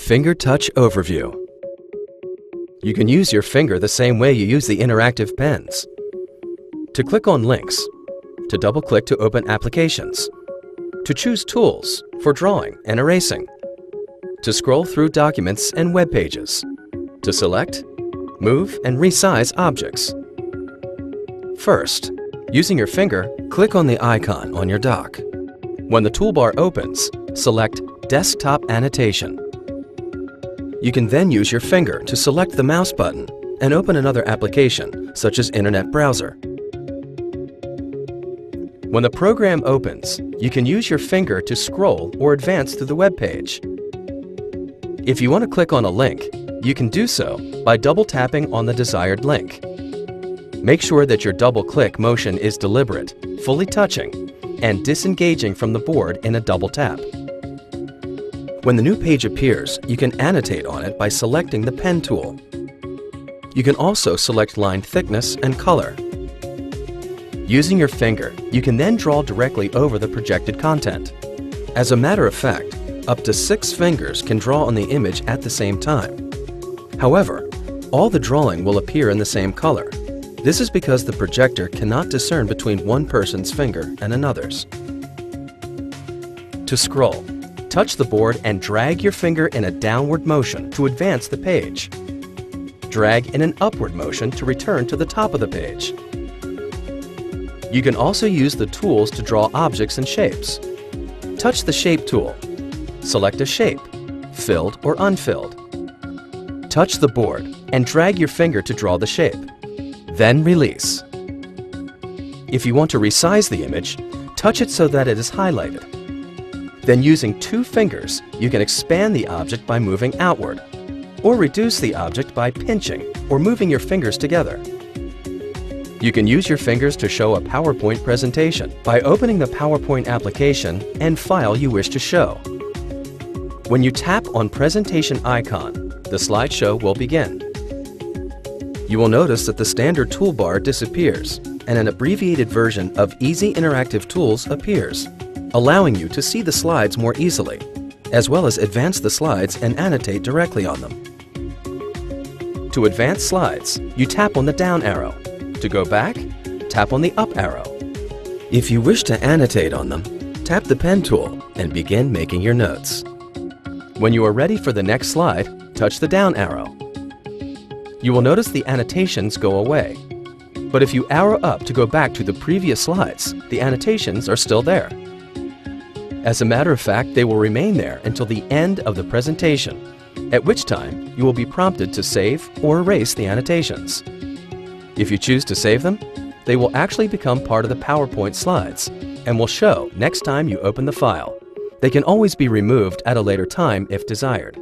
Finger Touch Overview. You can use your finger the same way you use the interactive pens. To click on links, to double-click to open applications, to choose tools for drawing and erasing, to scroll through documents and web pages, to select, move, and resize objects. First, using your finger, click on the icon on your dock. When the toolbar opens, select Desktop Annotation. You can then use your finger to select the mouse button and open another application, such as Internet Browser. When the program opens, you can use your finger to scroll or advance through the web page. If you want to click on a link, you can do so by double-tapping on the desired link. Make sure that your double-click motion is deliberate, fully touching, and disengaging from the board in a double tap. When the new page appears, you can annotate on it by selecting the pen tool. You can also select line thickness and color. Using your finger, you can then draw directly over the projected content. As a matter of fact, up to 6 fingers can draw on the image at the same time. However, all the drawing will appear in the same color. This is because the projector cannot discern between one person's finger and another's. To scroll, touch the board and drag your finger in a downward motion to advance the page. Drag in an upward motion to return to the top of the page. You can also use the tools to draw objects and shapes. Touch the Shape tool. Select a shape, filled or unfilled. Touch the board and drag your finger to draw the shape. Then release. If you want to resize the image, touch it so that it is highlighted. Then using 2 fingers, you can expand the object by moving outward, or reduce the object by pinching or moving your fingers together. You can use your fingers to show a PowerPoint presentation by opening the PowerPoint application and file you wish to show. When you tap on Presentation icon, the slideshow will begin. You will notice that the standard toolbar disappears and an abbreviated version of Easy Interactive Tools appears, allowing you to see the slides more easily, as well as advance the slides and annotate directly on them. To advance slides, you tap on the down arrow. To go back, tap on the up arrow. If you wish to annotate on them, tap the pen tool and begin making your notes. When you are ready for the next slide, touch the down arrow. You will notice the annotations go away. But if you arrow up to go back to the previous slides, the annotations are still there. As a matter of fact, they will remain there until the end of the presentation, at which time you will be prompted to save or erase the annotations. If you choose to save them, they will actually become part of the PowerPoint slides and will show next time you open the file. They can always be removed at a later time if desired.